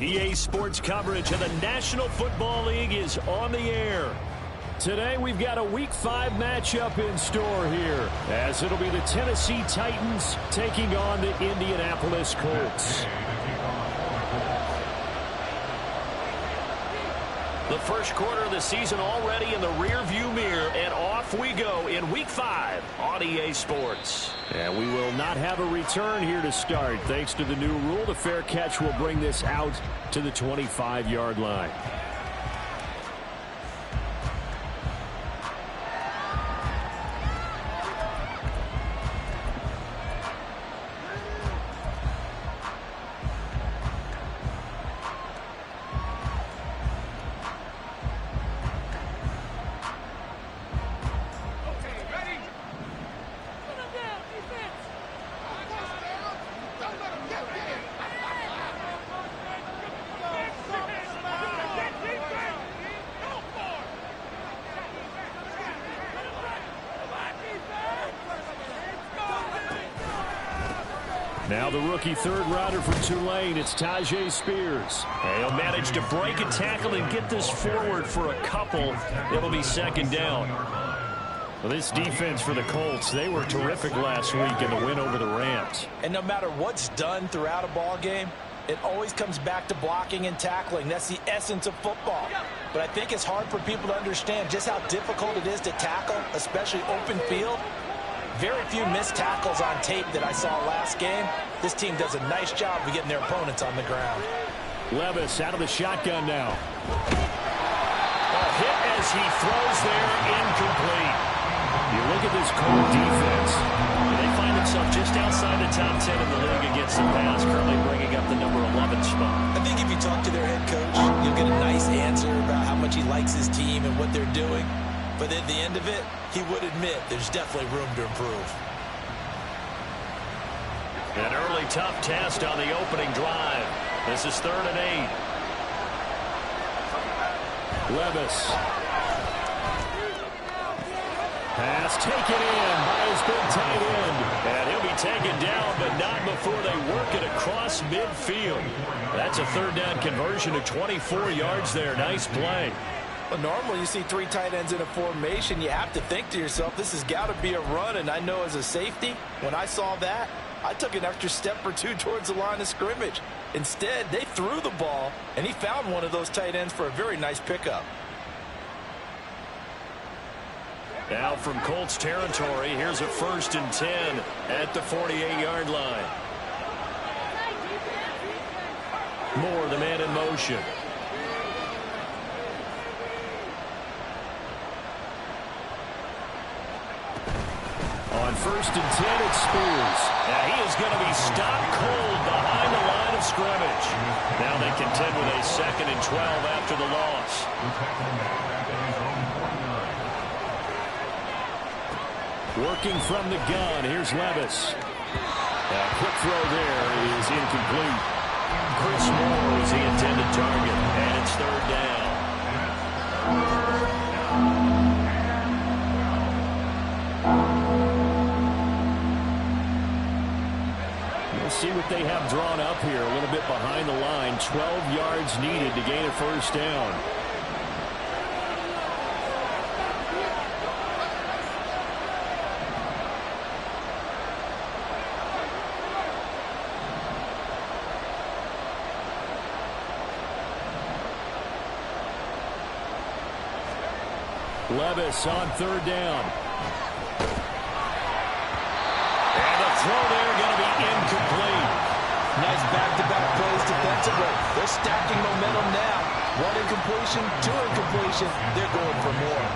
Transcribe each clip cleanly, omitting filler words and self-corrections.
EA Sports coverage of the National Football League is on the air. Today we've got a Week 5 matchup in store here, as it'll be the Tennessee Titans taking on the Indianapolis Colts. The first quarter of the season already in the rear-view mirror, and off we go in Week 5 on EA Sports. And we will not have a return here to start. Thanks to the new rule, the fair catch will bring this out to the 25-yard line. Now the rookie third-rounder for Tulane, it's Tyjae Spears. And he'll manage to break a tackle and get this forward for a couple. It'll be second down. Well, this defense for the Colts, they were terrific last week in the win over the Rams. And no matter what's done throughout a ball game, it always comes back to blocking and tackling. That's the essence of football. But I think it's hard for people to understand just how difficult it is to tackle, especially open field. Very few missed tackles on tape that I saw last game. This team does a nice job of getting their opponents on the ground. Levis out of the shotgun now. A hit as he throws there, incomplete. You look at this Colt defense. They find themselves just outside the top 10 in the league against the pass, currently bringing up the number 11 spot. I think if you talk to their head coach, you'll get a nice answer about how much he likes his team and what they're doing. But at the end of it, he would admit there's definitely room to improve. An early tough test on the opening drive. This is 3rd and 8. Levis. Pass taken in by his big tight end. And he'll be taken down, but not before they work it across midfield. That's a 3rd down conversion of 24 yards there. Nice play. Well, normally you see 3 tight ends in a formation. You have to think to yourself, this has got to be a run. And I know as a safety, when I saw that, I took an extra step or 2 towards the line of scrimmage. Instead, they threw the ball, and he found one of those tight ends for a very nice pickup. Now from Colts territory, here's a 1st and 10 at the 48-yard line. Moore, the man in motion. On 1st and 10, it's Spears. Now he is going to be stopped cold behind the line of scrimmage. Now they contend with a 2nd and 12 after the loss. Working from the gun, here's Levis. A quick throw there is incomplete. Chris Moore is the intended target, and it's 3rd down. See what they have drawn up here, a little bit behind the line. 12 yards needed to gain a 1st down. Levis on 3rd down. And the throw there going to be incomplete. Nice back-to-back plays defensively. They're stacking momentum now. 1 incompletion, 2 incompletion. They're going for more.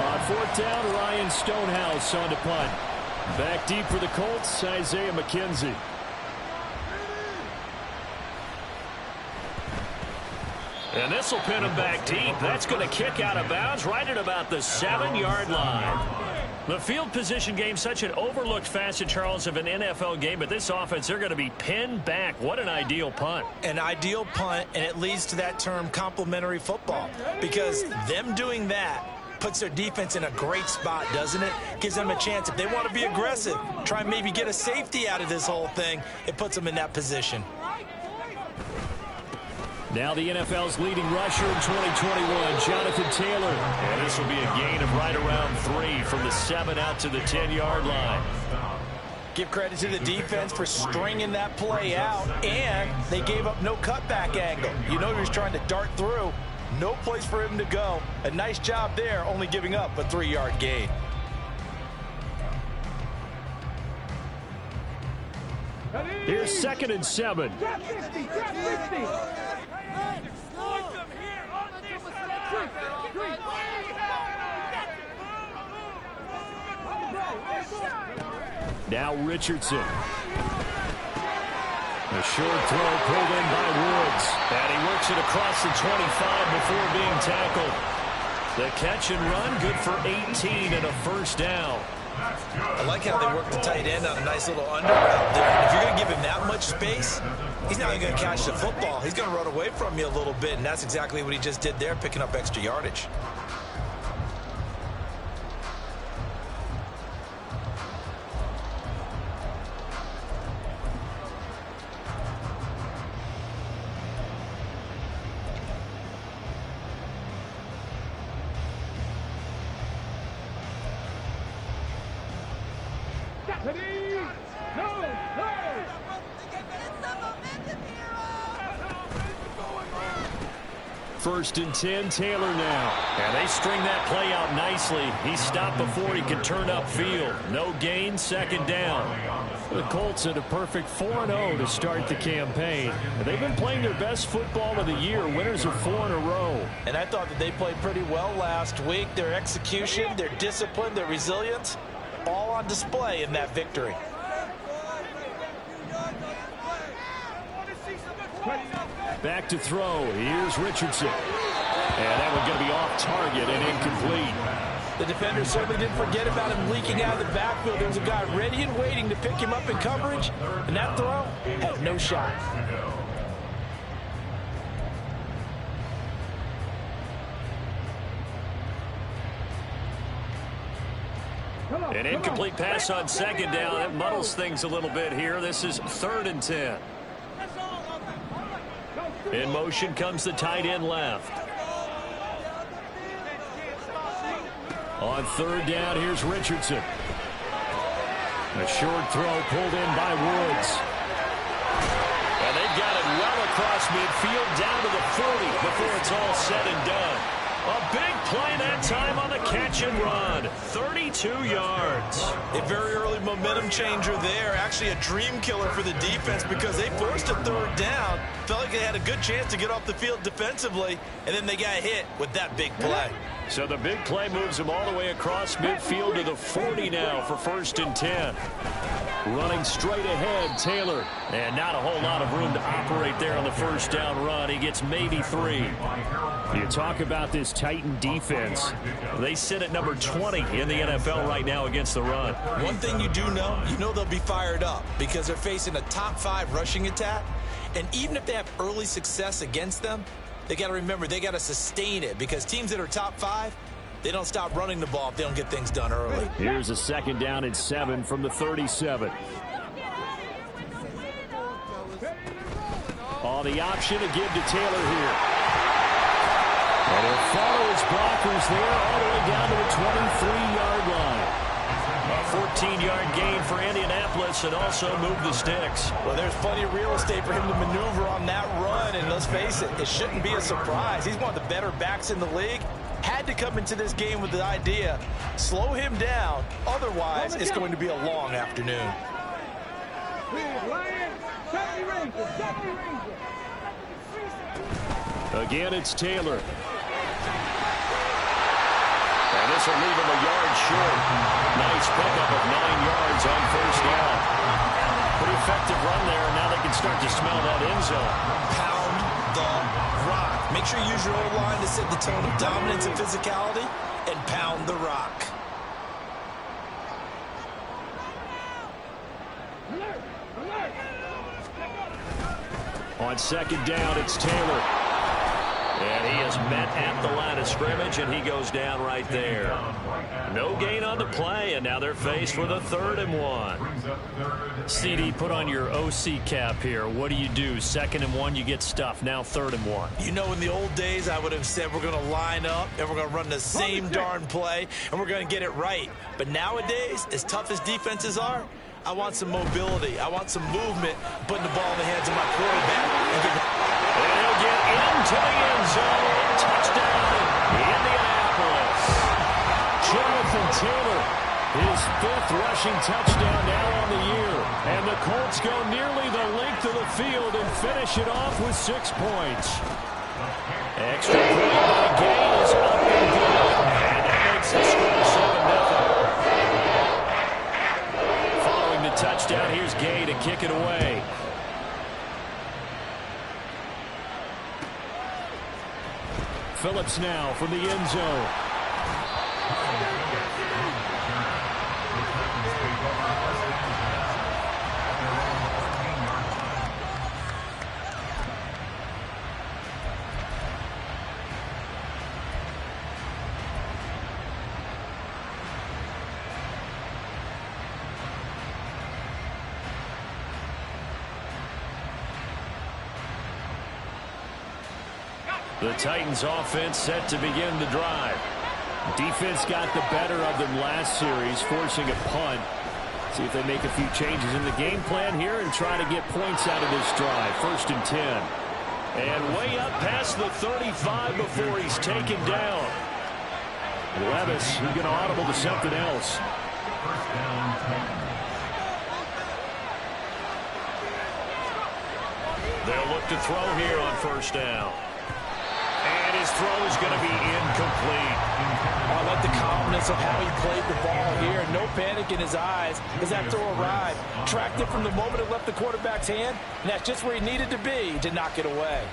On 4th down, Ryan Stonehouse on to punt. Back deep for the Colts, Isaiah McKenzie. And this will pin him back deep. That's going to kick out of bounds right at about the 7-yard line. The field position game, such an overlooked facet, Charles, of an NFL game. But this offense, they're going to be pinned back. What an ideal punt. An ideal punt, and it leads to that term complementary football. Because them doing that puts their defense in a great spot, doesn't it? Gives them a chance. If they want to be aggressive, try and maybe get a safety out of this whole thing, it puts them in that position. Now the NFL's leading rusher in 2021, Jonathan Taylor. And this will be a gain of right around 3 from the 7 out to the 10-yard line. Give credit to the defense for stringing that play out, and they gave up no cutback angle. You know he was trying to dart through. No place for him to go. A nice job there, only giving up a 3-yard gain. Here's 2nd and 7. Now Richardson. A short throw pulled in by Woods. And he works it across the 25 before being tackled. The catch and run, good for 18 and a first down. I like how they work the tight end on a nice little under route there. If you're going to give him that much space, he's not going to catch the football. He's going to run away from you a little bit, and that's exactly what he just did there, picking up extra yardage. First and 10, Taylor now. And they string that play out nicely. He stopped before he could turn upfield. No gain, 2nd down. The Colts had a perfect 4-0 to start the campaign. They've been playing their best football of the year, winners of 4 in a row. And I thought that they played pretty well last week. Their execution, their discipline, their resilience, all on display in that victory. Back to throw. Here's Richardson. And that one's going to be off target and incomplete. The defender certainly didn't forget about him leaking out of the backfield. There was a guy ready and waiting to pick him up in coverage, and that throw had no shot. An incomplete pass on 2nd down. That muddles things a little bit here. This is 3rd and 10. In motion comes the tight end left. On 3rd down, here's Richardson. A short throw pulled in by Woods. And they've got it well across midfield down to the 40 before it's all said and done. A big play that time on the catch and run. 32 yards. A very early momentum changer there. Actually a dream killer for the defense because they forced a 3rd down. Felt like they had a good chance to get off the field defensively, and then they got hit with that big play. So the big play moves them all the way across midfield to the 40 now for 1st and 10. Running straight ahead, Taylor. And not a whole lot of room to operate there on the 1st down run. He gets maybe 3. You talk about this Titan defense. They sit at number 20 in the NFL right now against the run. One thing you do know, they'll be fired up because they're facing a top 5 rushing attack. And even if they have early success against them, they got to remember they got to sustain it because teams that are top 5, they don't stop running the ball if they don't get things done early. Here's a 2nd down and 7 from the 37. On the option to give to Taylor here. And he'll follow his blockers there all the way down to the 23-yard line. A 14-yard gain for Indianapolis and also move the sticks. Well, there's plenty of real estate for him to maneuver on that run, and let's face it, it shouldn't be a surprise. He's one of the better backs in the league. Had to come into this game with the idea, slow him down, otherwise it's going to be a long afternoon. Again, it's Taylor. And this will leave him a yard short. Nice pickup of 9 yards on first down. Pretty effective run there. Now they can start to smell that end zone. Pound the rock. Make sure you use your old line to set the tone of dominance and physicality, and pound the rock. On second down, it's Taylor. And he is met at the line of scrimmage, and he goes down right there. No gain on the play, and now they're faced with a 3rd and 1. CD, put on your OC cap here. What do you do? 2nd and 1, you get stuffed. Now 3rd and 1. You know, in the old days, I would have said we're going to line up, and we're going to run the same darn play, and we're going to get it right. But nowadays, as tough as defenses are, I want some mobility. I want some movement, putting the ball in the hands of my quarterback. And he'll get into the end zone. Touchdown, Indianapolis. Jonathan Taylor, his 5th rushing touchdown now on the year. And the Colts go nearly the length of the field and finish it off with 6 points. Extra point by Gay is up and good. And that makes the score 7-0. Following the touchdown, here's Gay to kick it away. Phillips now from the end zone. The Titans offense set to begin the drive. Defense got the better of them last series, forcing a punt. See if they make a few changes in the game plan here and try to get points out of this drive. 1st and 10. And way up past the 35 before he's taken down. Levis, he's going to audible to something else. They'll look to throw here on 1st down. And his throw is going to be incomplete. I like the confidence of how he played the ball here. No panic in his eyes as that throw arrived. Tracked it from the moment it left the quarterback's hand, and that's just where he needed to be to knock it away.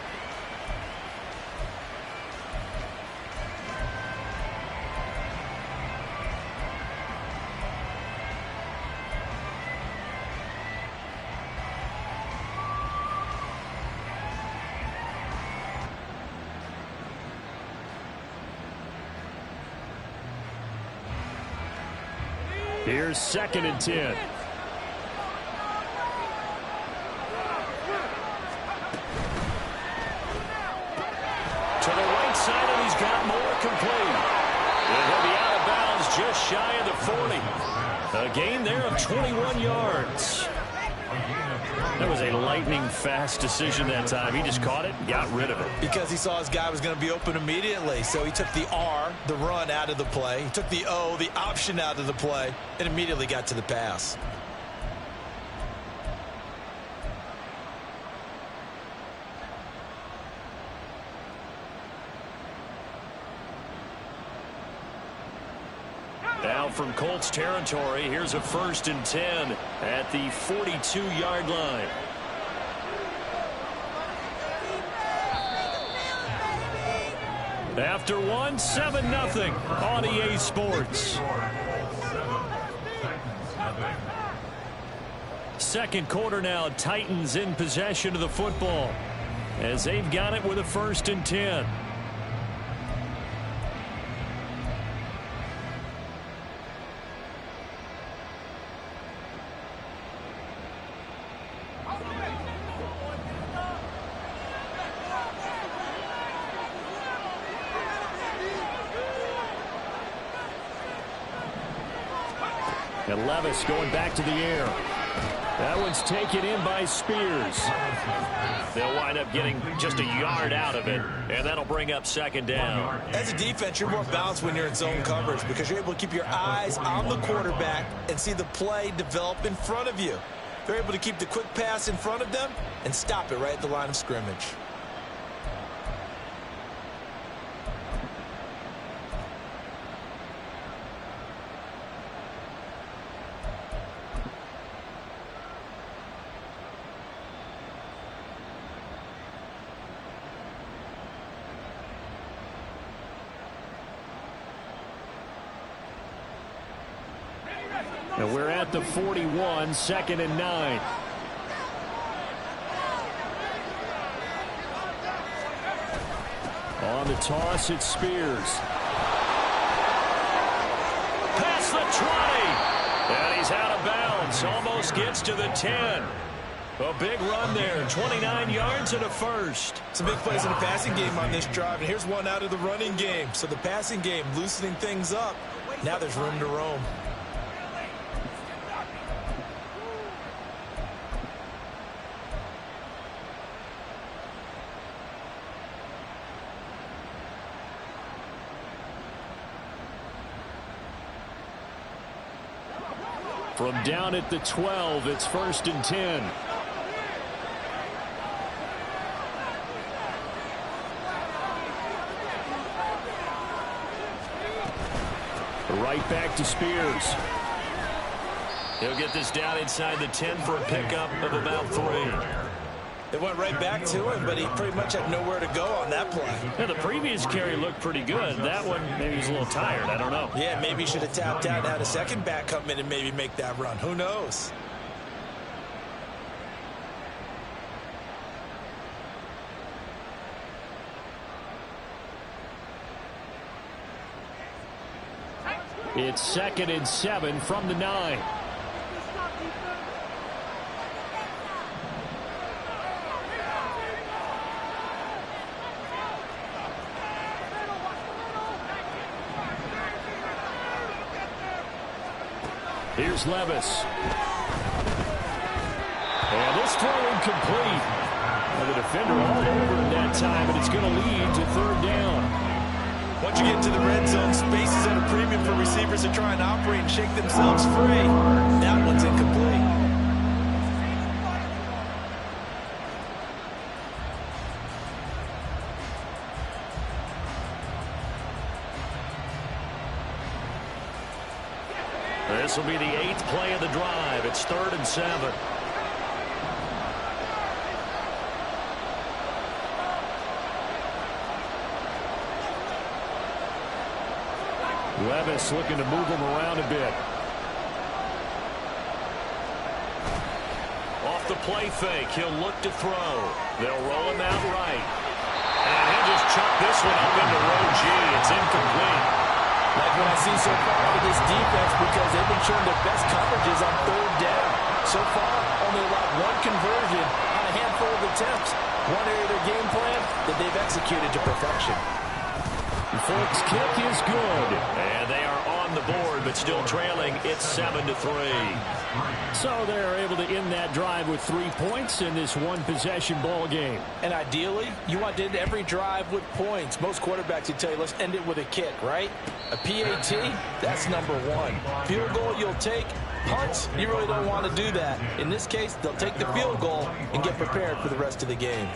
Here's 2nd and 10. To the right side, and he's got more complete. And he'll be out of bounds just shy of the 40. A gain there of 21 yards. That was a lightning-fast decision that time. He just caught it and got rid of it. Because he saw his guy was going to be open immediately. So he took the R, the run, out of the play. He took the O, the option, out of the play, and immediately got to the pass. Now from Colts territory, here's a 1st and 10 at the 42-yard line. After 7-0 on EA Sports. 2nd quarter now, Titans in possession of the football as they've got it with a 1st and 10. And Levis going back to the air. That one's taken in by Spears. They'll wind up getting just a yard out of it, and that'll bring up 2nd down. As a defense, you're more balanced when you're in zone coverage because you're able to keep your eyes on the quarterback and see the play develop in front of you. They're able to keep the quick pass in front of them and stop it right at the line of scrimmage. And we're at the 41, 2nd and 9. On the toss, it's Spears. Past the 20. And he's out of bounds. Almost gets to the 10. A big run there. 29 yards and a first. Some big plays in the passing game on this drive. And here's one out of the running game. So the passing game loosening things up. Now there's room to roam. From down at the 12, it's 1st and 10. Right back to Spears. He'll get this down inside the 10 for a pickup of about 3. It went right back to him, but he pretty much had nowhere to go on that play. Yeah, the previous carry looked pretty good. That one, maybe he's a little tired. I don't know. Yeah, maybe he should have tapped out and had a second back come in and maybe make that run. Who knows? It's 2nd and 7 from the 9. Here's Levis. And this throw incomplete. And the defender all over him that time, and it's going to lead to 3rd down. Once you get into the red zone, space is at a premium for receivers to try and operate and shake themselves free. That one's incomplete. This will be the 8th play of the drive. It's 3rd and 7. Levis looking to move him around a bit. Off the play fake, he'll look to throw. They'll roll him out right. And he'll just chuck this one up into row G. It's incomplete. Like what I've seen so far out of this defense, because they've been showing their best coverages on 3rd down. So far, only allowed 1 conversion on a handful of attempts. One area of their game plan that they've executed to perfection. The Folks kick is good. And they are on the board, but still trailing. It's 7-3. So they're able to end that drive with 3 points in this one-possession ball game. And ideally, you want to end every drive with points. Most quarterbacks would tell you, let's end it with a kick, right? A PAT, that's number 1. Field goal you'll take. Punts, you really don't want to do that. In this case, they'll take the field goal and get prepared for the rest of the game.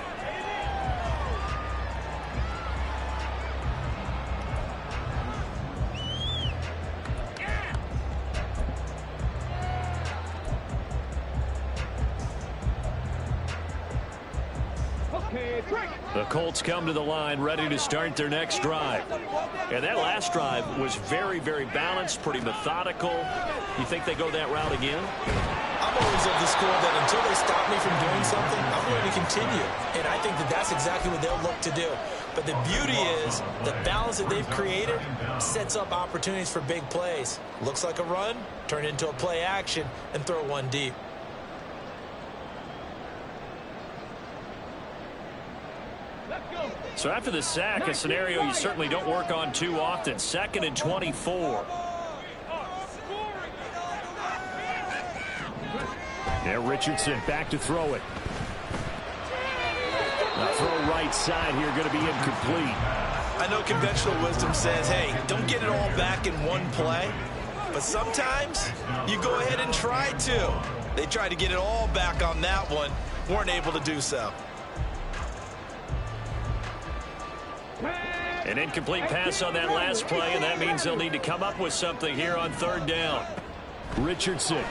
The Colts come to the line ready to start their next drive. And that last drive was very, very balanced, pretty methodical. You think they go that route again? I'm always of the school that until they stop me from doing something, I'm going to continue. And I think that that's exactly what they'll look to do. But the beauty is the balance that they've created sets up opportunities for big plays. Looks like a run, turn into a play action, and throw one deep. So after the sack, a scenario you certainly don't work on too often. 2nd and 24. Now Richardson back to throw it. The throw right side here going to be incomplete. I know conventional wisdom says, hey, don't get it all back in one play. But sometimes you go ahead and try to. They tried to get it all back on that one. Weren't able to do so. An incomplete pass on that last play, and that means they'll need to come up with something here on 3rd down. Richardson. And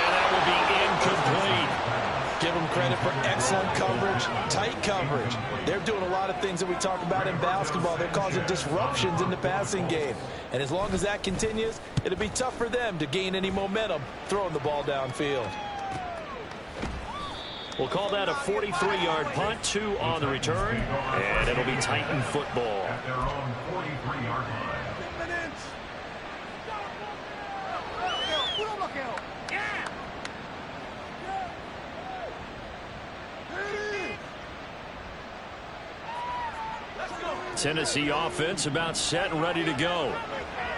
that will be incomplete. Give them credit for excellent coverage, tight coverage. They're doing a lot of things that we talk about in basketball. They're causing disruptions in the passing game. And as long as that continues, it'll be tough for them to gain any momentum throwing the ball downfield. We'll call that a 43-yard punt, 2 on the return, and it'll be Titan football. At their own 43-yard line. Tennessee offense about set and ready to go.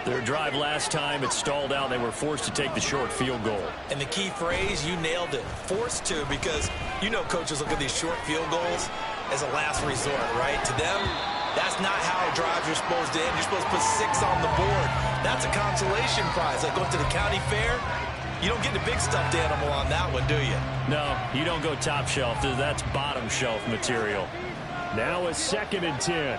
Their drive last time, it stalled out. They were forced to take the short field goal. And the key phrase, you nailed it, forced to, because you know coaches look at these short field goals as a last resort, right? To them, that's not how drives are supposed to end. You're supposed to put 6 on the board. That's a consolation prize. Like going to the county fair, you don't get the big stuffed animal on that one, do you? No, you don't go top shelf. That's bottom shelf material. Now a 2nd and 10.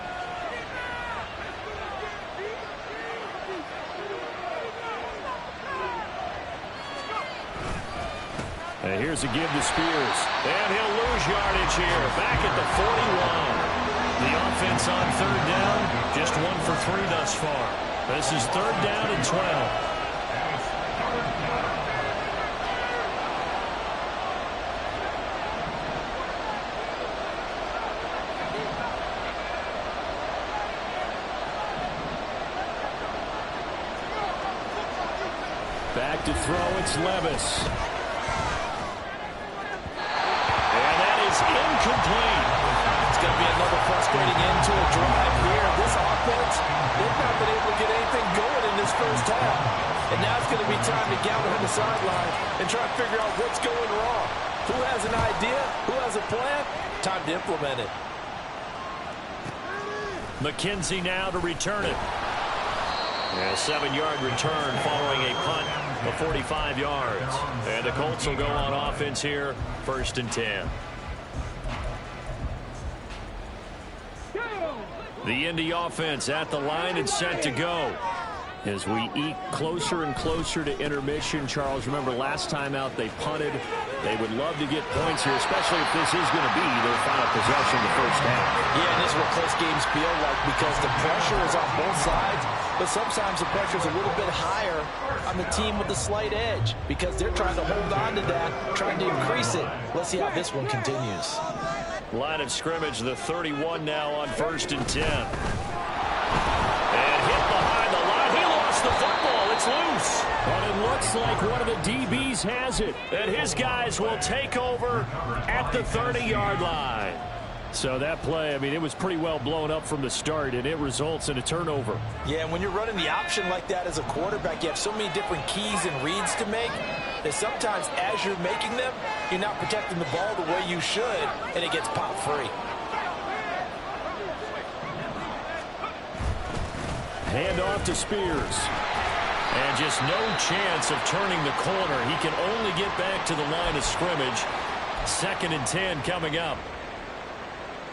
And here's a give to Spears. And he'll lose yardage here. Back at the 41. The offense on 3rd down. Just 1 for 3 thus far. This is 3rd down and 12. Back to throw, it's Levis. Incomplete. It's going to be another frustrating end to a drive here. This offense, they've not been able to get anything going in this first half. And now it's going to be time to gather on the sideline and try to figure out what's going wrong. Who has an idea? Who has a plan? Time to implement it. McKenzie now to return it. And a 7-yard return following a punt of 45 yards. And the Colts will go on offense here, 1st and 10. The Indy offense at the line and set to go. As we eke closer and closer to intermission, Charles, remember last time out they punted. They would love to get points here, especially if this is going to be their final possession of the first half. Yeah, and this is what close games feel like because the pressure is on both sides, but sometimes the pressure is a little bit higher on the team with the slight edge because they're trying to hold on to that, trying to increase it. Let's see how this one continues. Line of scrimmage, the 31 now on 1st and 10. And hit behind the line. He lost the football. It's loose. But it looks like one of the DBs has it. And his guys will take over at the 30-yard line. So that play, I mean, it was pretty well blown up from the start, and it results in a turnover. Yeah, and when you're running the option like that as a quarterback, you have so many different keys and reads to make that sometimes as you're making them, you're not protecting the ball the way you should, and it gets popped free. Hand off to Spears. And just no chance of turning the corner. He can only get back to the line of scrimmage. 2nd and 10 coming up.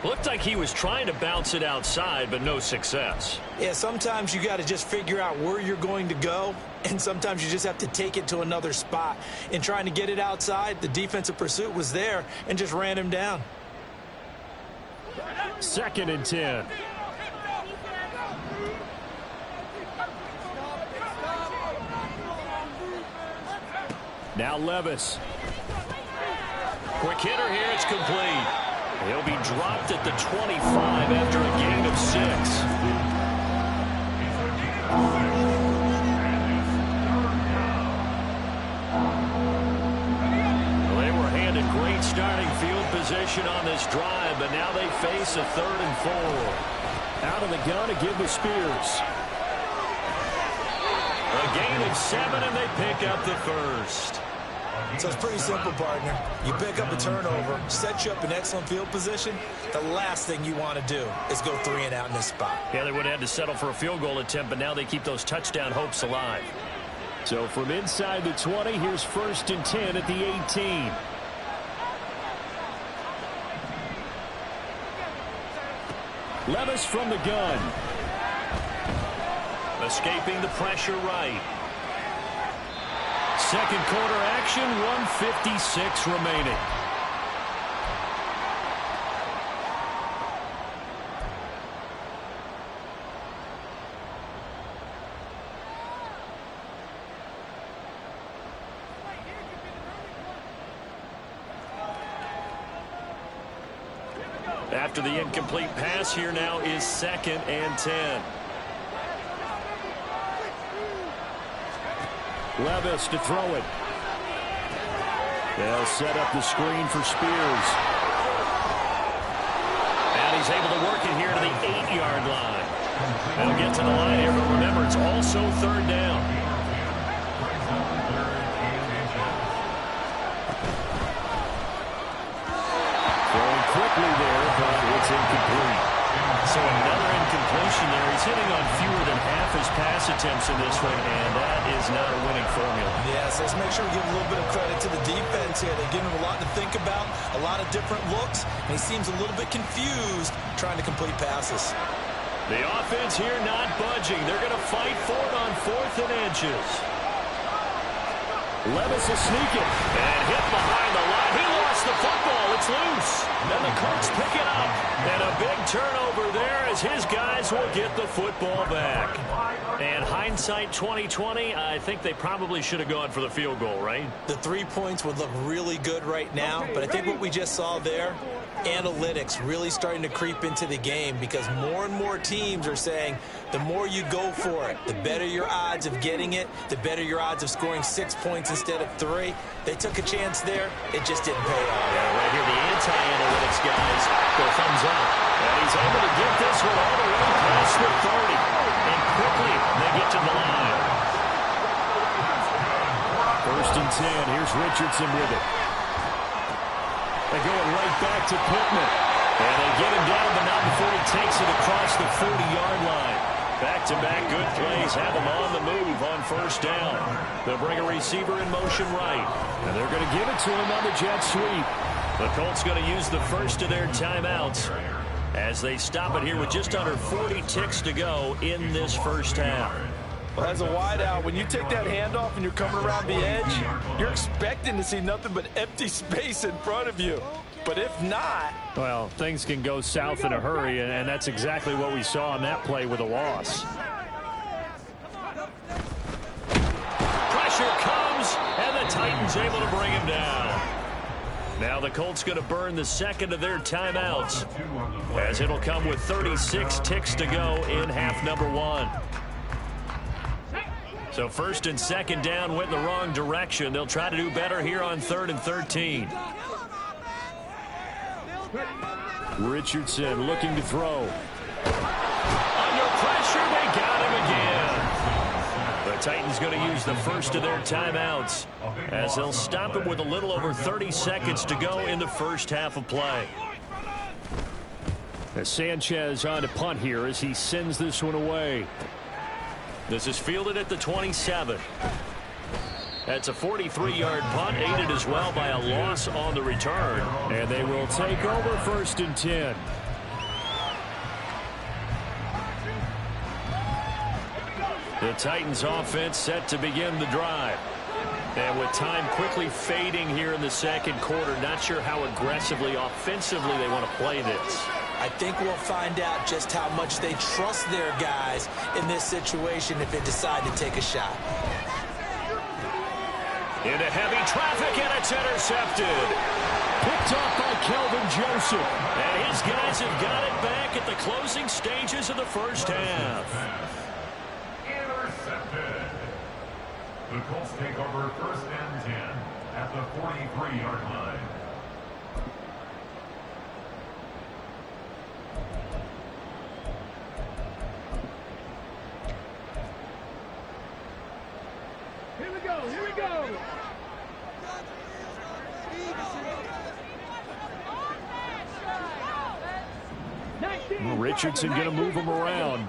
Looked like he was trying to bounce it outside, but no success. Yeah, sometimes you got to just figure out where you're going to go, and sometimes you just have to take it to another spot. In trying to get it outside, the defensive pursuit was there and just ran him down. 2nd and 10. Now Levis. Quick hitter here, it's complete. He'll be dropped at the 25 after a gain of 6. Well, they were handed great starting field position on this drive, but now they face a 3rd and 4. Out of the gun to give to Spears. A gain of 7, and they pick up the first. So it's pretty simple, partner. You pick up a turnover, set you up in excellent field position. The last thing you want to do is go 3 and out in this spot. Yeah, they would have had to settle for a field goal attempt, but now they keep those touchdown hopes alive. So from inside the 20, here's 1st and 10 at the 18. Levis from the gun. Escaping the pressure right. Second quarter action, 1:56 remaining. After the incomplete pass, here now is 2nd and 10. Levis to throw it. They'll set up the screen for Spears. And he's able to work it here to the 8-yard line. They'll get to the line here, but remember, it's also 3rd down. Throwing quickly there, but it's incomplete. So another incompletion there. He's hitting on fewer than half his pass attempts in this one, and that is not a winning formula. Yes, let's make sure we give a little bit of credit to the defense here. They're giving him a lot to think about, a lot of different looks, and he seems a little bit confused trying to complete passes. The offense here not budging. They're going to fight for it on 4th and inches. Levis will sneak it and hit behind the line. He lost the football. It's loose. And the Colts pick it up. And a big turnover there as his guys will get the football back. And hindsight 2020, I think they probably should have gone for the field goal, right? The 3 points would look really good right now, but I think what we just saw there, analytics really starting to creep into the game because more and more teams are saying the more you go for it, the better your odds of getting it, the better your odds of scoring 6 points instead of 3. They took a chance there. It just didn't pay off. Yeah, right here, the anti-analytics guys go thumbs up. And he's able to get this one all the way past the 30. And quickly, they get to the line. 1st and 10. Here's Richardson with it. They're going right back to Pittman. And they get him down, but not before he takes it across the 40-yard line. Back-to-back good plays have him on the move on 1st down. They'll bring a receiver in motion right. And they're going to give it to him on the jet sweep. The Colts going to use the first of their timeouts as they stop it here with just under 40 ticks to go in this 1st half. Well, as a wideout, when you take that handoff and you're coming around the edge, you're expecting to see nothing but empty space in front of you. But if not... Well, things can go south in a hurry, and that's exactly what we saw on that play with a loss. Pressure comes, and the Titans able to bring him down. Now the Colts going to burn the 2nd of their timeouts, as it'll come with 36 ticks to go in half number 1. So 1st and 2nd down went in the wrong direction. They'll try to do better here on 3rd and 13. Richardson looking to throw. Under pressure, they got him again. The Titans going to use the first of their timeouts as they'll stop him with a little over 30 seconds to go in the 1st half of play. As Sanchez on to punt here as he sends this one away. This is fielded at the 27. That's a 43-yard punt, aided as well by a loss on the return. And they will take over 1st and 10. The Titans offense set to begin the drive. And with time quickly fading here in the 2nd quarter, not sure how aggressively, offensively they want to play this. I think we'll find out just how much they trust their guys in this situation if they decide to take a shot. Into heavy traffic, and it's intercepted. Picked off by Kelvin Joseph. And his guys have got it back at the closing stages of the 1st half. Intercepted. The Colts take over 1st and 10 at the 43-yard line. Here we go. Well, Richardson going to move him around.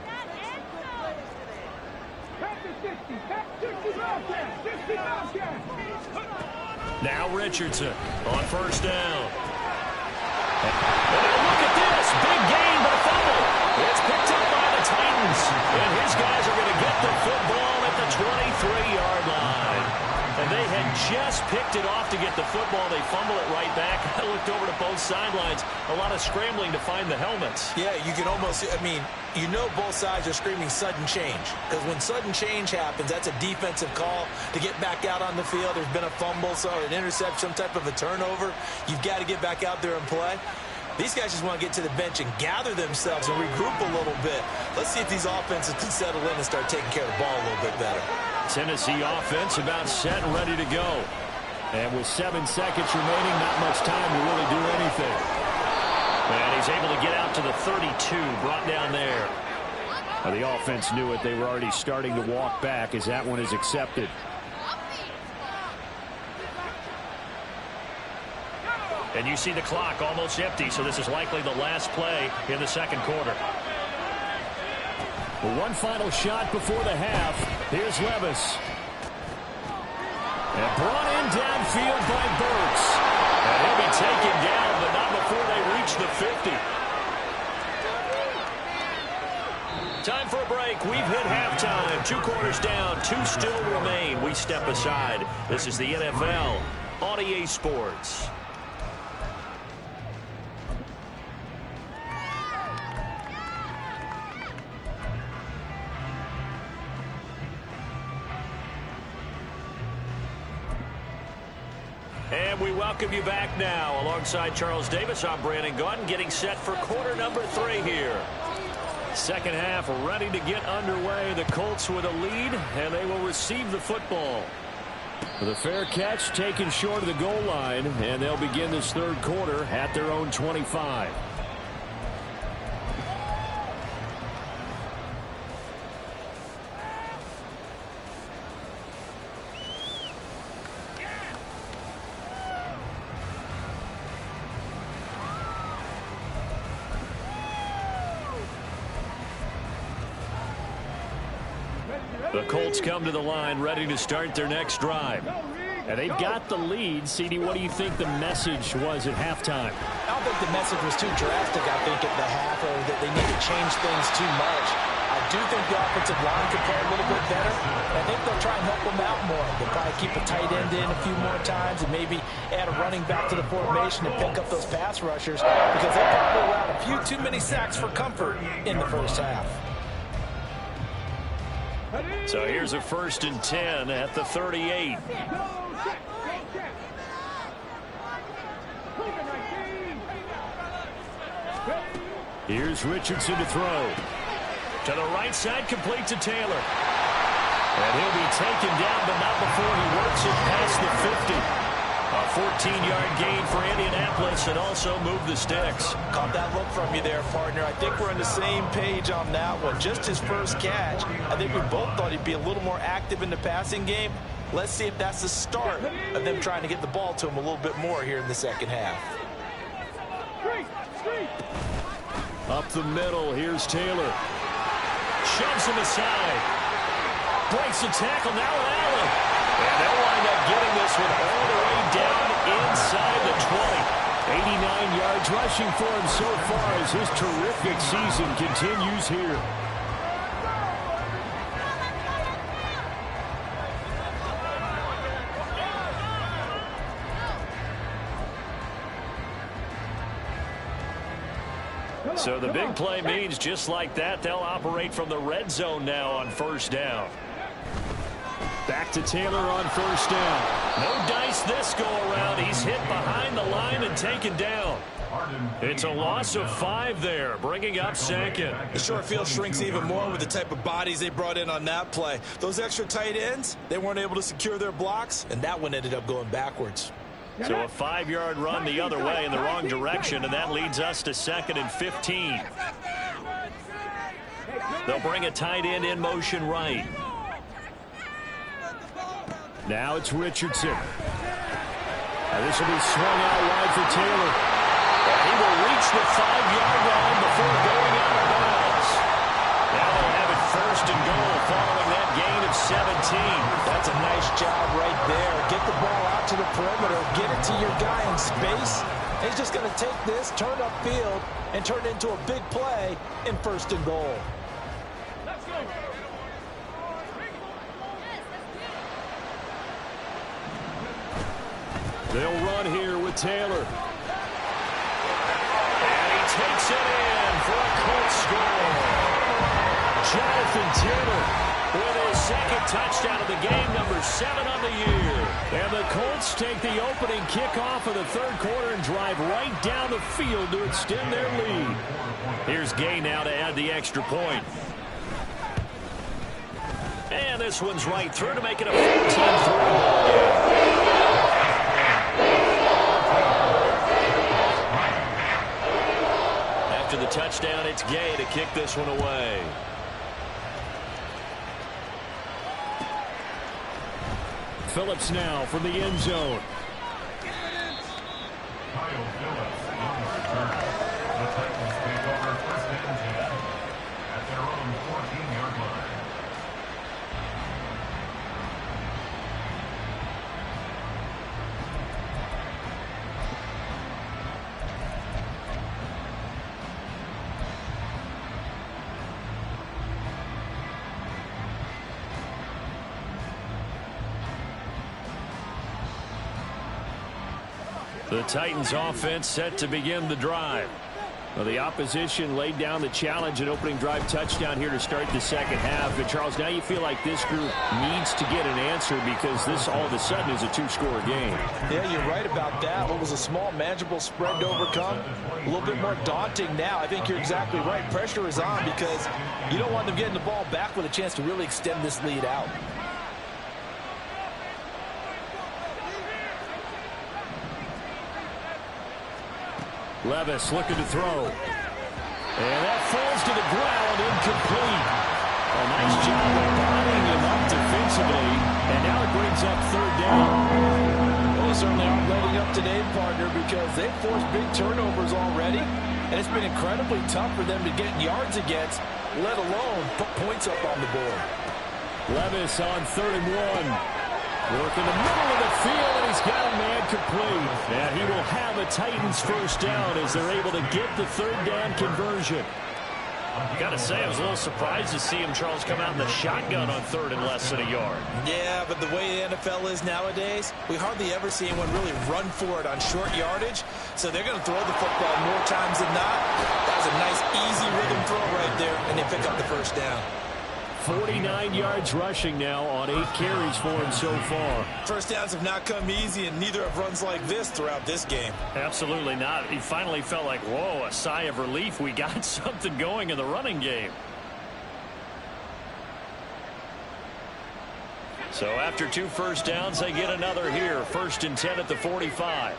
Now Richardson on 1st down. And look at this. Big gain, but a fumble. It's picked up by the Titans. And his guys are going to get the football at the 23-yard line. And they had just picked it off to get the football. They fumble it right back. I looked over to both sidelines. A lot of scrambling to find the helmets. Yeah, you can almost, I mean, you know both sides are screaming sudden change. Because when sudden change happens, that's a defensive call to get back out on the field. There's been a fumble, so an interception, some type of a turnover. You've got to get back out there and play. These guys just want to get to the bench and gather themselves and regroup a little bit. Let's see if these offenses can settle in and start taking care of the ball a little bit better. Tennessee offense about set and ready to go. And with 7 seconds remaining, not much time to really do anything. And he's able to get out to the 32, brought down there. Now, the offense knew it. They were already starting to walk back as that one is accepted. And you see the clock almost empty, so this is likely the last play in the second quarter. One final shot before the half. Here's Levis. And brought in downfield by Burks. And he'll be taken down, but not before they reach the 50. Time for a break. We've hit halftime. 2 quarters down. 2 still remain. We step aside. This is the NFL on EA Sports. And we welcome you back now. Alongside Charles Davis, I'm Brandon Gaudin, getting set for quarter number 3 here. Second half ready to get underway. The Colts with a lead, and they will receive the football. The fair catch taken short of the goal line, and they'll begin this third quarter at their own 25. The Colts come to the line ready to start their next drive. And they've got the lead. CD, what do you think the message was at halftime? I don't think the message was too drastic, I think, at the half, or that they need to change things too much. I do think the offensive line could play a little bit better. I think they'll try and help them out more. They'll probably keep a tight end in a few more times and maybe add a running back to the formation and pick up those pass rushers, because they probably allowed a few too many sacks for comfort in the first half. So here's a 1st and 10 at the 38. Here's Richardson to throw. To the right side, complete to Taylor. And he'll be taken down, but not before he works it past the 50. A 14-yard gain for Indianapolis, and also move the sticks. Caught that look from you there, partner. I think we're on the same page on that one. Just his first catch. I think we both thought he'd be a little more active in the passing game. Let's see if that's the start of them trying to get the ball to him a little bit more here in the second half. Up the middle, here's Taylor. Shoves him aside. Breaks the tackle, now Allen. And they'll wind up getting this one all the way down inside the 20. 89 yards rushing for him so far as his terrific season continues here. So the big play means just like that, they'll operate from the red zone now on 1st down. Back to Taylor on 1st down. No dice this go around. He's hit behind the line and taken down. It's a loss of 5 there, bringing up 2nd. The short field shrinks even more with the type of bodies they brought in on that play. Those extra tight ends, they weren't able to secure their blocks, and that one ended up going backwards. So a 5-yard run the other way in the wrong direction, and that leads us to 2nd and 15. They'll bring a tight end in motion right. Now it's Richardson. Now this will be swung out wide for Taylor. And he will reach the 5-yard line before going out of bounds. Now they'll have it 1st and goal following that gain of 17. That's a nice job right there. Get the ball out to the perimeter. Get it to your guy in space. He's just going to take this, turn upfield, and turn it into a big play in 1st and goal. Let's go. They'll run here with Taylor. And he takes it in for a Colts score. Jonathan Taylor with his second touchdown of the game, number 7 on the year. And the Colts take the opening kickoff of the third quarter and drive right down the field to extend their lead. Here's Gay now to add the extra point. And this one's right through to make it a 14-3 ball game. After the touchdown, it's Gay to kick this one away. Phillips now from the end zone. Kyle Phillips on the return. The Titans take over first and 10 at their own 14-yard line. The Titans offense set to begin the drive. Well, the opposition laid down the challenge and opening drive touchdown here to start the second half. And Charles, now you feel like this group needs to get an answer because this all of a sudden is a two-score game. Yeah, you're right about that. What was a small, manageable spread to overcome, a little bit more daunting now. I think you're exactly right. Pressure is on because you don't want them getting the ball back with a chance to really extend this lead out. Levis looking to throw. And that falls to the ground, incomplete. A nice job of bodying him up defensively. And now it brings up third down. Well, they certainly aren't letting up today, partner, because they've forced big turnovers already. And it's been incredibly tough for them to get yards against, let alone put points up on the board. Levis on 3rd and 1. Work in the middle of the field, and he's got a man complete. And he will have a Titans first down as they're able to get the third down conversion. Got to say, I was a little surprised to see him, Charles, come out in the shotgun on 3rd and less than a yard. Yeah, but the way the NFL is nowadays, we hardly ever see anyone really run for it on short yardage. So they're going to throw the football more times than not. That was a nice, easy rhythm throw right there, and they pick up the first down. 49 yards rushing now on 8 carries for him so far. First downs have not come easy, and neither have runs like this throughout this game. Absolutely not. He finally felt like, whoa, a sigh of relief. We got something going in the running game. So after 2 first downs, they get another here. 1st and 10 at the 45.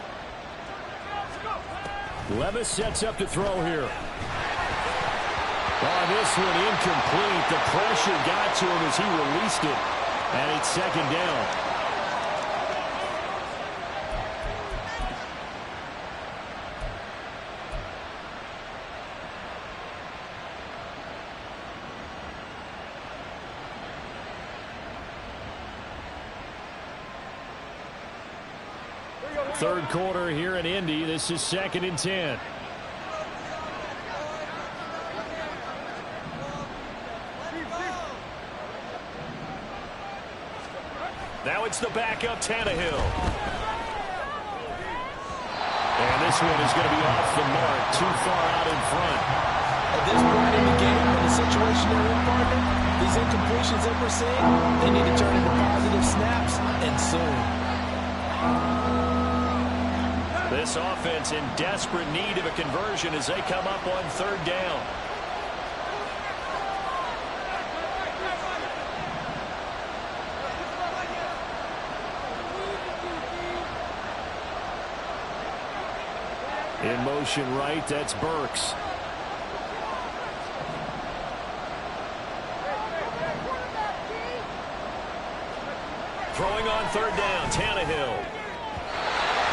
Levis sets up to throw here. Oh, this one incomplete. The pressure got to him as he released it. And it's 2nd down. Third quarter here in Indy. This is 2nd and 10. Now it's the backup, Tannehill. And this one is going to be off the mark, too far out in front. At this point in the game, in the situation they're in, partner, these incompletions that we're seeing, they need to turn into positive snaps, and soon. This offense in desperate need of a conversion as they come up on 3rd down. In motion right, that's Burks. Throwing on 3rd down, Tannehill.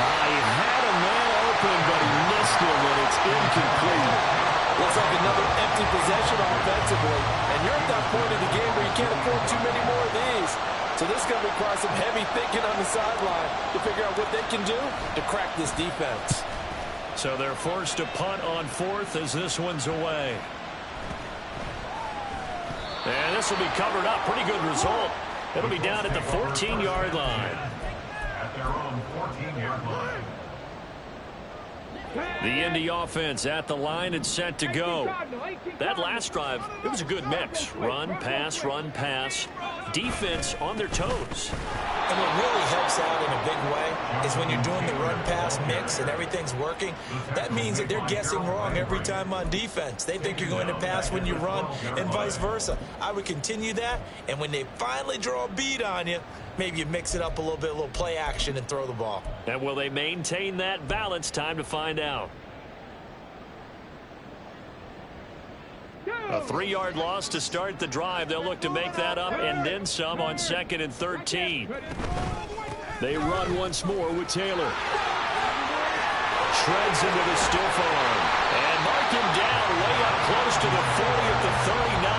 He had a man open, but he missed him, and it's incomplete. Looks like another empty possession offensively. And you're at that point in the game where you can't afford too many more of these. So this is going to require some heavy thinking on the sideline to figure out what they can do to crack this defense. So they're forced to punt on 4th as this one's away. And this will be covered up. Pretty good result. It'll be down at the 14-yard line. At their own 14-yard line. The Indy offense at the line and set to go. That last drive, it was a good mix. Run, pass, defense on their toes. And what really helps out in a big way is when you're doing the run-pass mix and everything's working, that means that they're guessing wrong every time on defense. They think you're going to pass when you run and vice versa. I would continue that, and when they finally draw a beat on you, maybe you mix it up a little bit, a little play action, and throw the ball. And will they maintain that balance? Time to find out. A 3-yard loss to start the drive. They'll look to make that up and then some on 2nd and 13. They run once more with Taylor. Shreds into the stiff arm. And mark him down way up close to the 40 at the 39.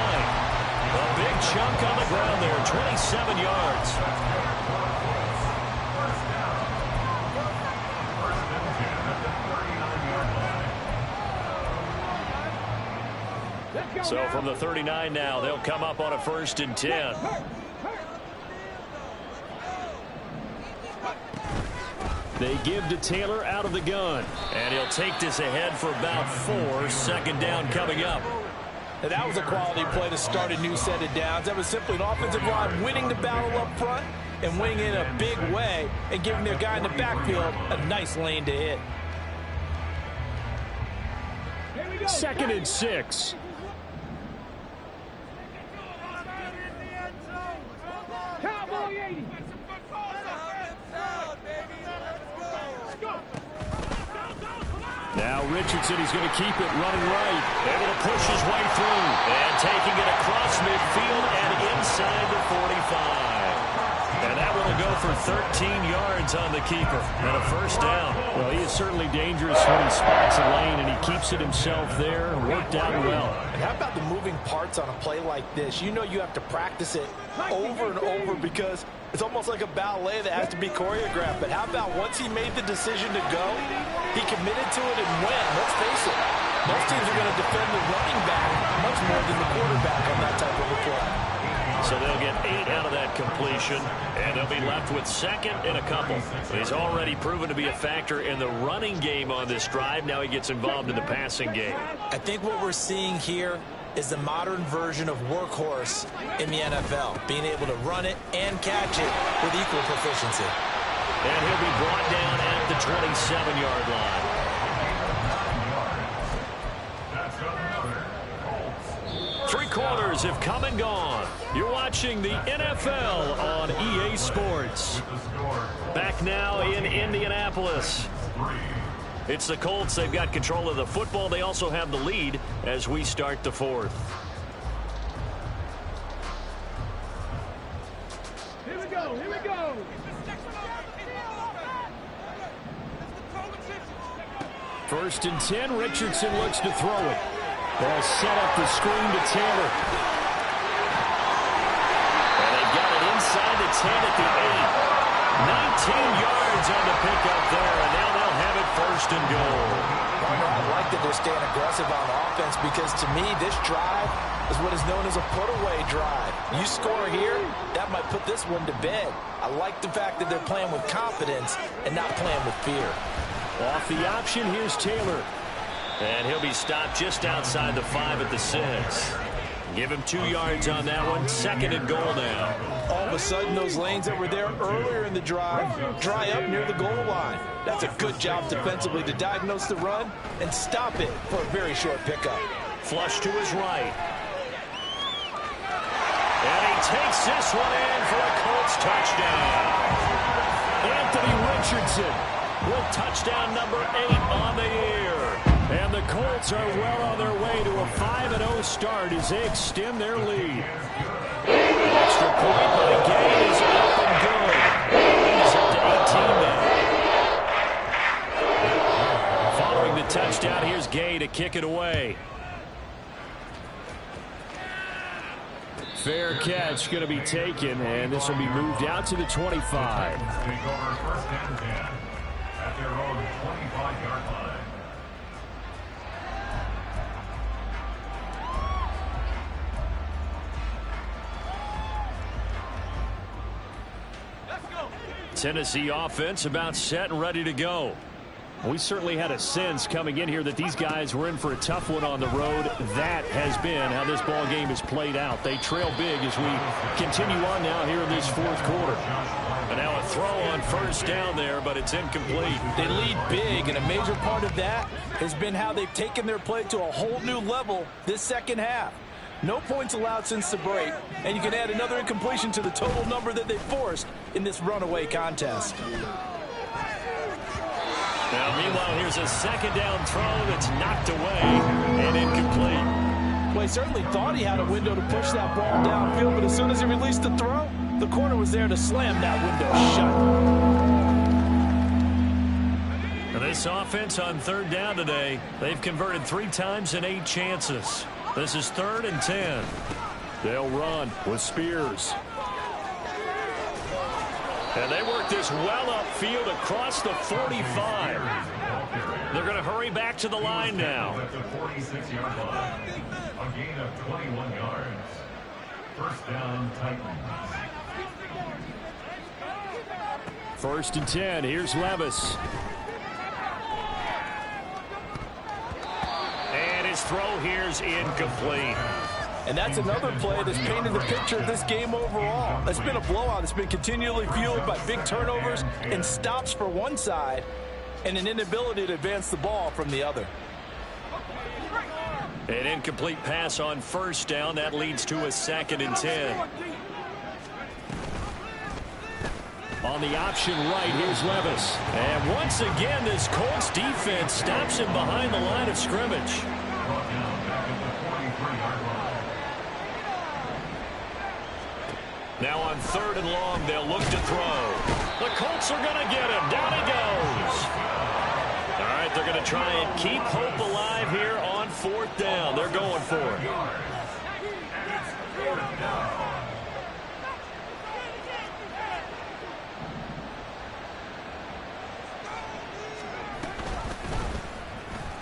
A big chunk on the ground there, 27 yards. So from the 39 now, they'll come up on a 1st and 10. They give to Taylor out of the gun. And he'll take this ahead for about 4. 2nd down coming up. Now that was a quality play to start a new set of downs. That was simply an offensive line winning the battle up front and winning in a big way and giving their guy in the backfield a nice lane to hit. 2nd and 6. Now Richardson, he's going to keep it running right. Able to push his way through. And taking it across midfield and inside the 45. And that one will go for 13 yards on the keeper. And a 1st down. Well, he is certainly dangerous when he spots a lane, and he keeps it himself there. Worked out well. And how about the moving parts on a play like this? You know you have to practice it over and over because it's almost like a ballet that has to be choreographed. But how about once he made the decision to go, he committed to it and went. Let's face it, most teams are going to defend the running back much more than the quarterback on that type of a play. So they'll get 8 out of that completion, and they'll be left with 2nd and a couple. He's already proven to be a factor in the running game on this drive. Now he gets involved in the passing game. I think what we're seeing here is the modern version of workhorse in the NFL, being able to run it and catch it with equal proficiency. And he'll be brought down at the 27-yard line. Three quarters have come and gone. You're watching the NFL on EA Sports. Back now in Indianapolis. It's the Colts. They've got control of the football. They also have the lead as we start the 4th. Here we go. 1st and 10. Richardson looks to throw it. They'll set up the screen to Taylor. And they've got it inside the 10 at the 8. 19 yards on the pickup there, and now they'll have it 1st and goal. I like that they're staying aggressive on offense because, to me, this drive is what is known as a put-away drive. You score here, that might put this one to bed. I like the fact that they're playing with confidence and not playing with fear. Off the option, here's Taylor. And he'll be stopped just outside the 5 at the 6. Give him 2 yards on that one. 2nd and goal now. All of a sudden, those lanes that were there earlier in the drive dry up near the goal line. That's a good job defensively to diagnose the run and stop it for a very short pickup. Flush to his right. And he takes this one in for a Colts touchdown. Anthony Richardson with touchdown number 8 on the year. And the Colts are well on their way to a 5-0 start as they extend their lead. An extra point by Gay is up and good. He's up to 18 now. Following the touchdown, here's Gay to kick it away. Fair catch going to be taken, and this will be moved out to the 25. Take over 1st and 10 at their own 25-yard line. Tennessee offense about set and ready to go. We certainly had a sense coming in here that these guys were in for a tough one on the road. That has been how this ball game has played out. They trail big as we continue on now here in this fourth quarter. And now a throw on first down there, but it's incomplete. They lead big, and a major part of that has been how they've taken their play to a whole new level this second half. No points allowed since the break, and you can add another incompletion to the total number that they forced in this runaway contest. Now, meanwhile, here's a second down throw that's knocked away and incomplete. Well, he certainly thought he had a window to push that ball downfield, but as soon as he released the throw, the corner was there to slam that window shut. Now, this offense on third down today, they've converted 3 times in 8 chances. This is 3rd and 10. They'll run with Spears. And they work this well upfield across the 45. They're going to hurry back to the line now. At the 46-yard line. A gain of 21 yards. First down, Titans. 1st and 10. Here's Levis. And his throw here's incomplete. And that's another play that's painted the picture of this game overall. It's been a blowout. It's been continually fueled by big turnovers and stops for one side and an inability to advance the ball from the other. An incomplete pass on first down. That leads to a 2nd and 10. On the option right, here's Levis. And once again, this Colts defense stops him behind the line of scrimmage. Now on 3rd and long, they'll look to throw. The Colts are going to get him. Down he goes. All right, they're going to try and keep hope alive here on 4th down. They're going for it.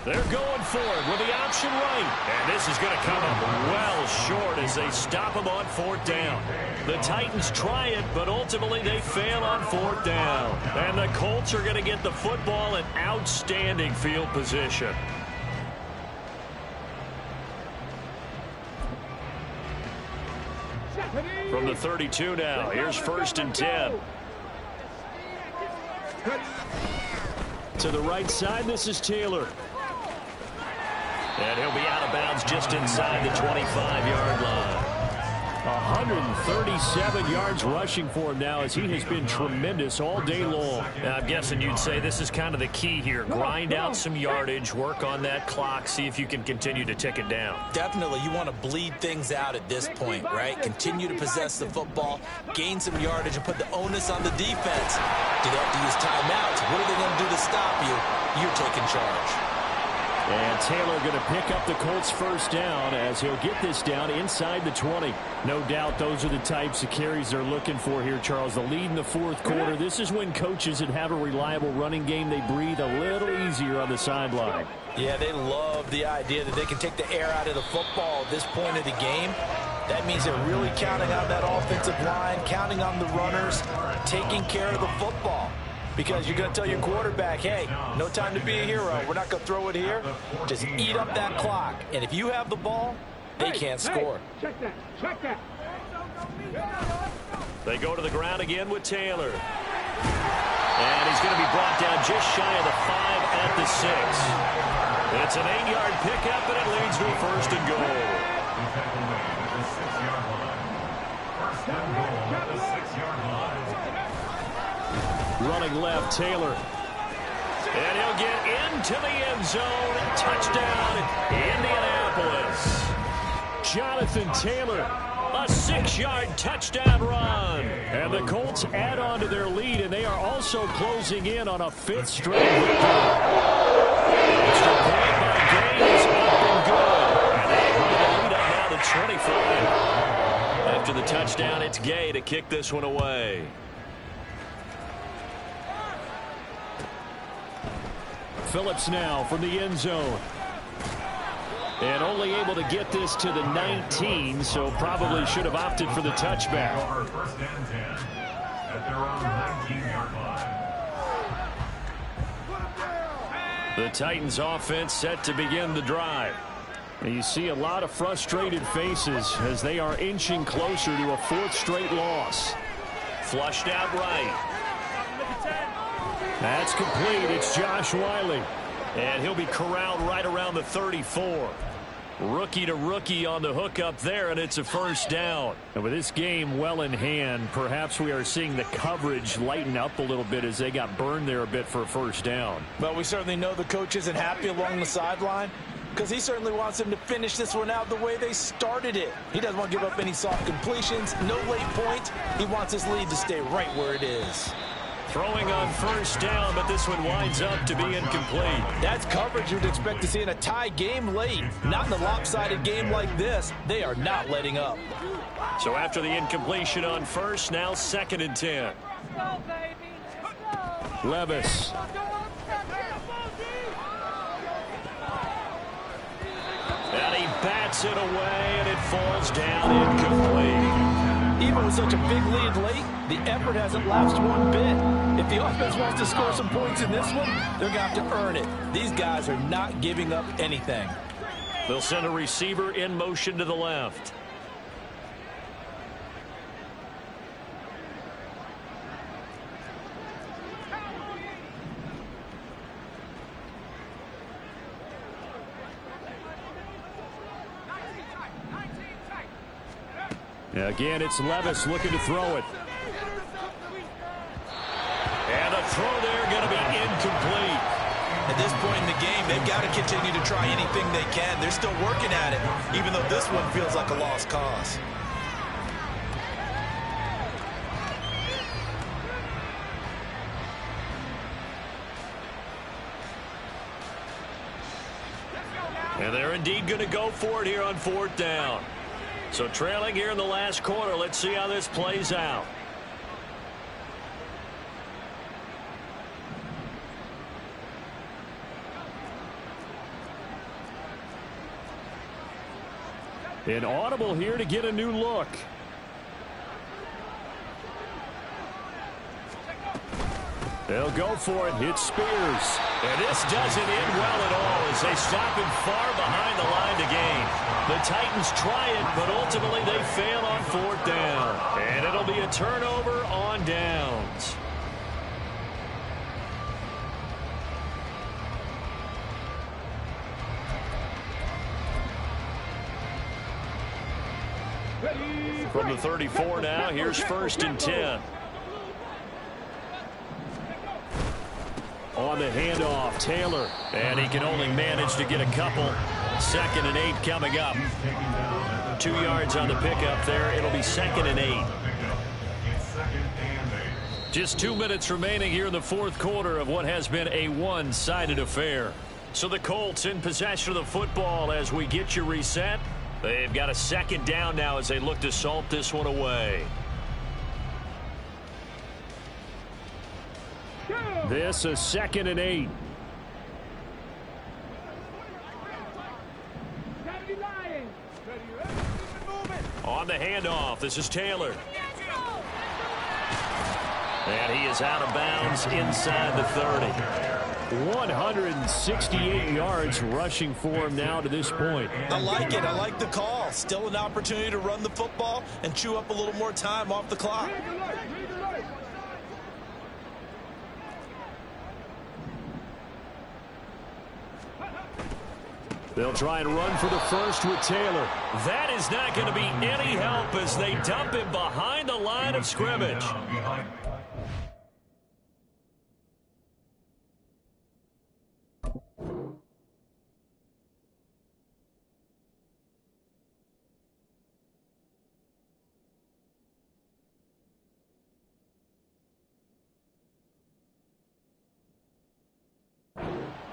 They're going for it with the option right. And this is going to come up well short as they stop him on 4th down. The Titans try it, but ultimately they fail on 4th down. And the Colts are going to get the football in outstanding field position. From the 32 now, here's 1st and 10. To the right side, this is Taylor. And he'll be out of bounds just inside the 25-yard line. 137 yards rushing for him now as he has been tremendous all day long. Now, I'm guessing you'd say this is kind of the key here. Grind out some yardage, work on that clock, see if you can continue to tick it down. Definitely, you want to bleed things out at this point, right? Continue to possess the football, gain some yardage, and put the onus on the defense. Do they have to use timeouts? What are they going to do to stop you? You're taking charge. And Taylor going to pick up the Colts first down as he'll get this down inside the 20. No doubt those are the types of carries they're looking for here, Charles. The lead in the 4th quarter. This is when coaches that have a reliable running game, they breathe a little easier on the sideline. Yeah, they love the idea that they can take the air out of the football at this point of the game. That means they're really counting on that offensive line, counting on the runners, taking care of the football. Because you're going to tell your quarterback, hey, no time to be a hero. We're not going to throw it here. Just eat up that clock. And if you have the ball, they can't score. Check that. Check that. They go to the ground again with Taylor. And he's going to be brought down just shy of the 5 at the 6. It's an 8-yard pickup, and it leads to a 1st and goal. First and goal at the 6-yard line. Running left, Taylor. And he'll get into the end zone. Touchdown, Indianapolis. Jonathan Taylor, a 6-yard touchdown run. And the Colts add on to their lead, and they are also closing in on a 5th straight victory. Extra point by Gaines, up and good. And they hold the lead up now to 25. After the touchdown, it's Gay to kick this one away. Phillips now from the end zone. And only able to get this to the 19, so probably should have opted for the touchback. First and 10 at their own 19-yard line. The Titans offense set to begin the drive. And you see a lot of frustrated faces as they are inching closer to a fourth straight loss. Flushed out right. That's complete. It's Josh Wiley. And he'll be corralled right around the 34. Rookie to rookie on the hookup there, and it's a first down. And with this game well in hand, perhaps we are seeing the coverage lighten up a little bit as they got burned there a bit for a first down. But we certainly know the coach isn't happy along the sideline because he certainly wants them to finish this one out the way they started it. He doesn't want to give up any soft completions, no late points. He wants his lead to stay right where it is. Throwing on first down, but this one winds up to be incomplete. That's coverage you'd expect to see in a tie game late. Not in a lopsided game like this. They are not letting up. So after the incompletion on first, now 2nd and 10. Levis. And he bats it away, and it falls down incomplete. Even with such a big lead late, the effort hasn't lapsed one bit. If the offense wants to score some points in this one, they're going to have to earn it. These guys are not giving up anything. They'll send a receiver in motion to the left. Again, it's Levis looking to throw it. And the throw there going to be incomplete. At this point in the game, they've got to continue to try anything they can. They're still working at it, even though this one feels like a lost cause. And they're indeed going to go for it here on 4th down. So trailing here in the last quarter. Let's see how this plays out. An audible here to get a new look. They'll go for it. It's Spears. And this doesn't end well at all as they stop him far behind the line to gain. The Titans try it, but ultimately they fail on 4th down. And it'll be a turnover on downs. From the 34 now, here's 1st and 10. On the handoff, Taylor. And he can only manage to get a couple. 2nd and 8 coming up. 2 yards on the pickup there. It'll be 2nd and 8. Just 2 minutes remaining here in the 4th quarter of what has been a one-sided affair. So the Colts in possession of the football as we get you reset. They've got a 2nd down now as they look to salt this one away. This is 2nd and 8. On the handoff, this is Taylor. And he is out of bounds inside the 30. 168 yards rushing for him now to this point. I like it. I like the call. Still an opportunity to run the football and chew up a little more time off the clock. They'll try and run for the first with Taylor. That is not going to be any help as they dump him behind the line of scrimmage.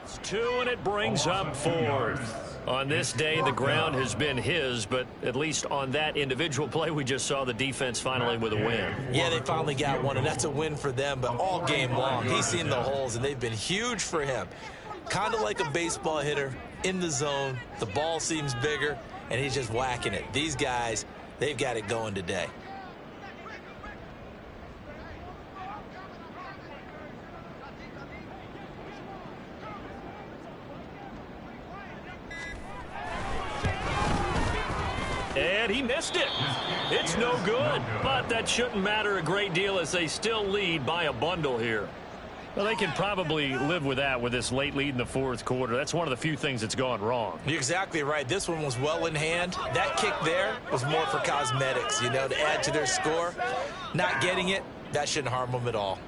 It's 2, and it brings up 4th. On this day, the ground has been his, but at least on that individual play, we just saw the defense finally with a win. Yeah, they finally got one, and that's a win for them, but all game long, he's seen the holes, and they've been huge for him. Kind of like a baseball hitter in the zone. The ball seems bigger, and he's just whacking it. These guys, they've got it going today. And he missed it. It's no good, but that shouldn't matter a great deal as they still lead by a bundle here. Well, they can probably live with that with this late lead in the fourth quarter. That's one of the few things that's gone wrong. You're exactly right. This one was well in hand. That kick there was more for cosmetics, you know, to add to their score. Not getting it, that shouldn't harm them at all.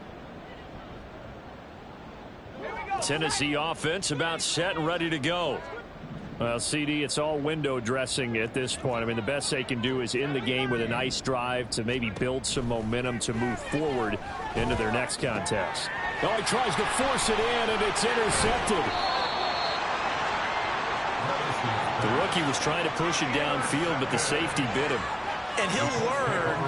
Tennessee offense about set and ready to go. Well, CD, it's all window dressing at this point. I mean, the best they can do is in the game with a nice drive to maybe build some momentum to move forward into their next contest. Oh, he tries to force it in, and it's intercepted. The rookie was trying to push it downfield, but the safety bit him. And he'll learn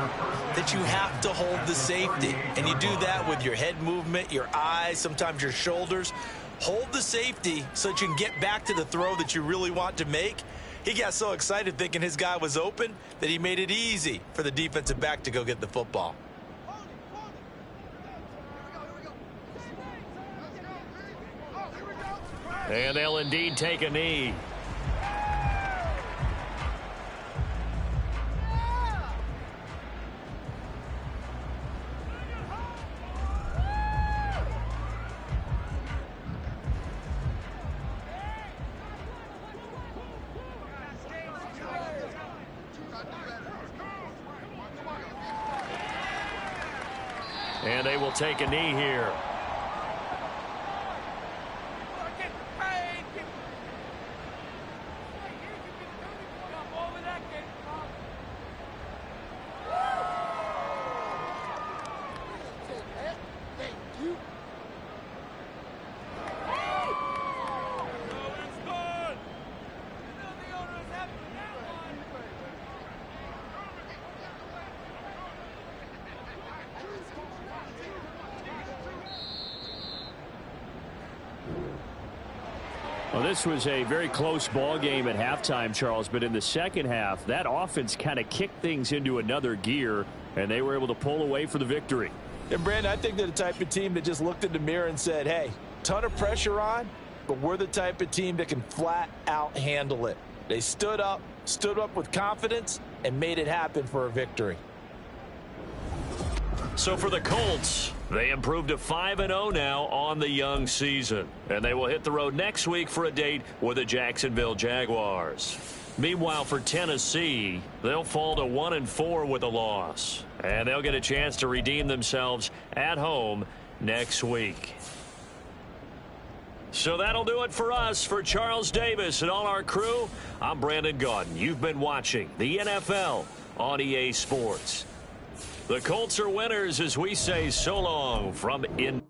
that you have to hold the safety. And you do that with your head movement, your eyes, sometimes your shoulders. Hold the safety so that you can get back to the throw that you really want to make. He got so excited thinking his guy was open that he made it easy for the defensive back to go get the football. And they'll indeed take a knee. And they will take a knee here. Well, this was a very close ball game at halftime, Charles, but in the second half, that offense kind of kicked things into another gear, and they were able to pull away for the victory. And, Brandon, I think they're the type of team that just looked in the mirror and said, hey, ton of pressure on, but we're the type of team that can flat out handle it. They stood up with confidence, and made it happen for a victory. So for the Colts, they improved to 5-0 now on the young season. And they will hit the road next week for a date with the Jacksonville Jaguars. Meanwhile, for Tennessee, they'll fall to 1-4 with a loss. And they'll get a chance to redeem themselves at home next week. So that'll do it for us. For Charles Davis and all our crew, I'm Brandon Gaudin. You've been watching the NFL on EA Sports. The Colts are winners as we say so long from in.